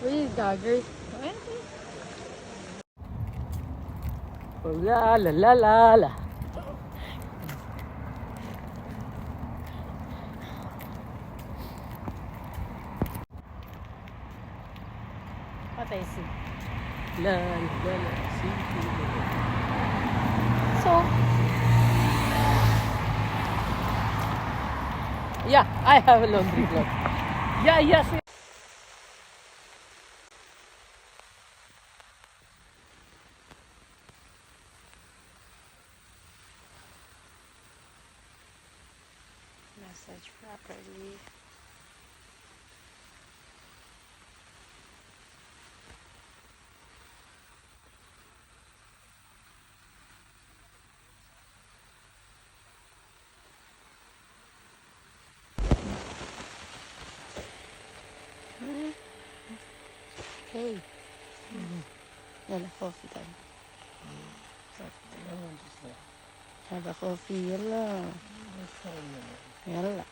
Uy, gagger. La la la la la. Patay si. La la la la. So, Yeah, I have a laundry cloth. Yeah, yes. massage properly. Hey. Yalla, coffee time. Have a coffee, yalla. Yalla.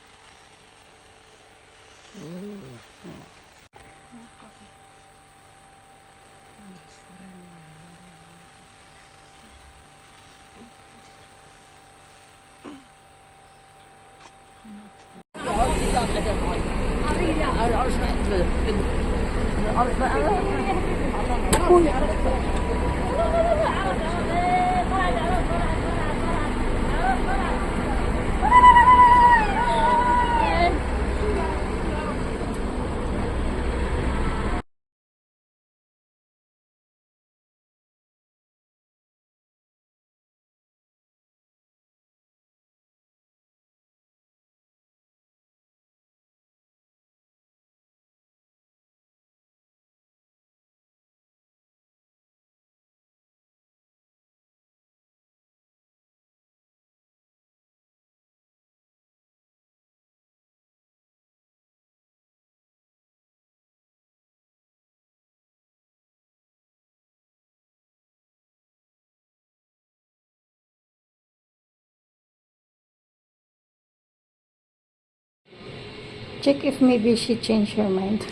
Check if maybe she changed her mind.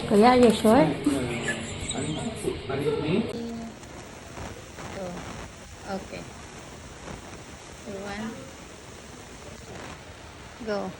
Kuya, are you sure? Go. Okay. 2, 1. Go.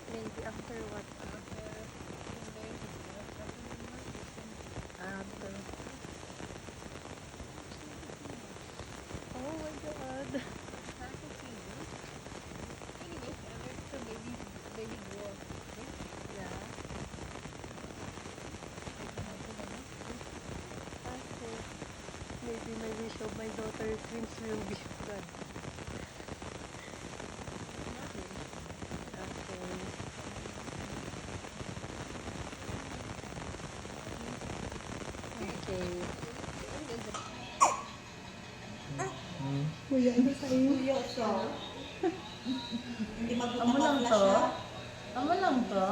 Maybe after what? After. Oh my god. Yeah. Okay. Maybe my wish of my daughter's dreams will be done. Okay. Okay. Kuya, ano sa'yo? Amo lang to? Amo lang to?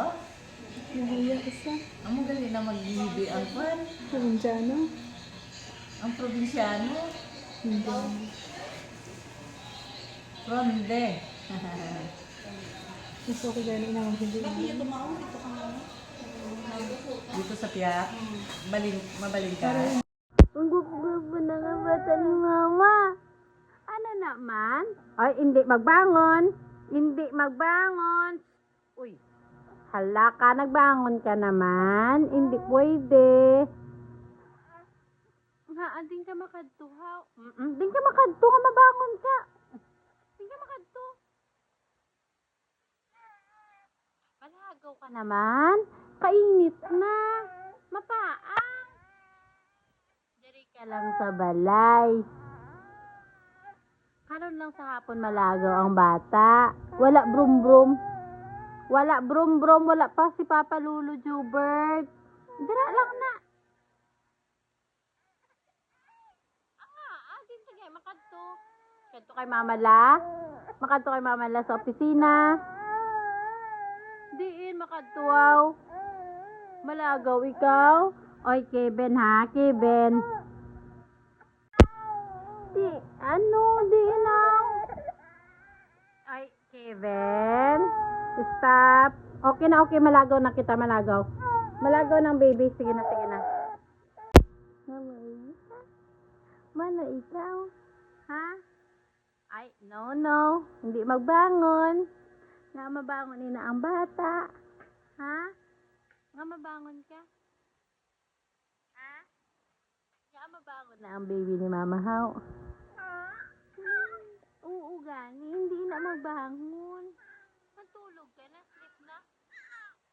Nahuya isa. Amo gali na mag-iibi ang kwan? Provinciano? Ang probinsyano? Hindi. Ronde. Gusto ko gano'n na hindi. Dito sa Piak. Mabalin ka. Ang gupo na nga bata ni Mama. Ano naman? Ay, hindi magbangon. Hindi magbangon. Uy, hala ka, nagbangon ka naman. Hindi pwede. Nga, anding ka makadtuhaw. Anding ka makadto, ka mabangon ka. Anding ka makadto. Palagaw ka naman. Kainit na. Mapaang. Dari ka lang sa balay. Karon lang sa hapon malagaw ang bata. Wala brum-brum. Wala brom-brom, wala pa si Papa Lulu Jubert. Dira lang na. Sige, makadto. Kadto kay Mama La. Makadto kay Mama La sa opisina. Diin makadtuaw. Malagaw ikaw. Oy, Kevin ha, Kevin. Di na. Ay, Kevin. Stop. Okay na, okay. Malagaw na kita, malagaw. Malagaw ng baby. Sige na, sige na. Mana ikaw? Ha? Ay, no. Hindi magbangon. Nga mabangon ina ang bata. Ha? Nga mabangon ka? Ha? Nga mabangon na ang baby ni Mama How. Oo, gani. Hindi na magbangon. Matulog ka na. Sleep na.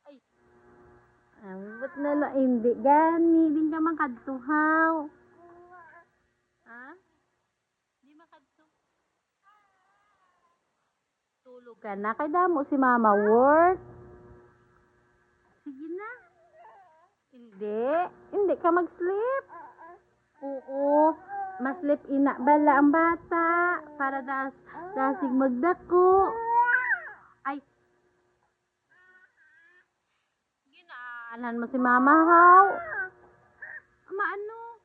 Ay. Ba't na lang? Hindi, gani. Hindi ka makadtuhaw. Ha? Hindi makadto. Tulog ka na. Kay damo si Mama work. Sige na. Hindi ka mag-sleep. Oo. Mas-sleep ina bala ang bata. Para dasig magdako. Ay. Ginaanan mo si Mama How. Maano?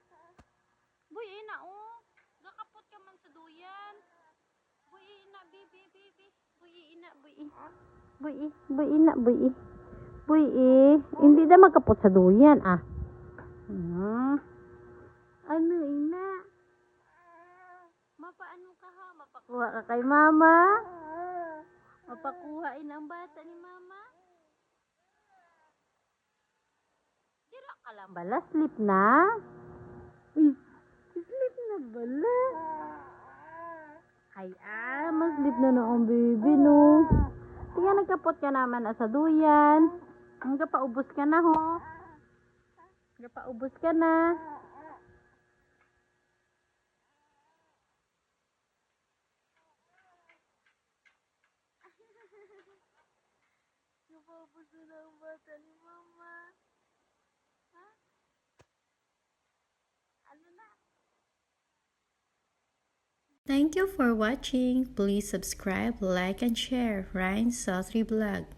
Buy ina oh. Gakapot ka man sa duyan. Buy ina baby. Buy ina. Buy hindi na magkapot sa duyan ah. Ano ina? Mapaano ka ha? Mapakuha ka kay Mama? Mapakuhain ang bata ni Mama? Dira ka lang bala? Sleep na? Sleep na bala? Ay mag-sleep na ang baby no. Tingnan nagkapot ka naman sa duyan. Hanggang paubos ka na ho. Hanggang paubos ka na. Napaubos na ang bata ni Mama. Ha? Ano na? Thank you for watching. Please subscribe, like, and share Ryan Saltry Vlog.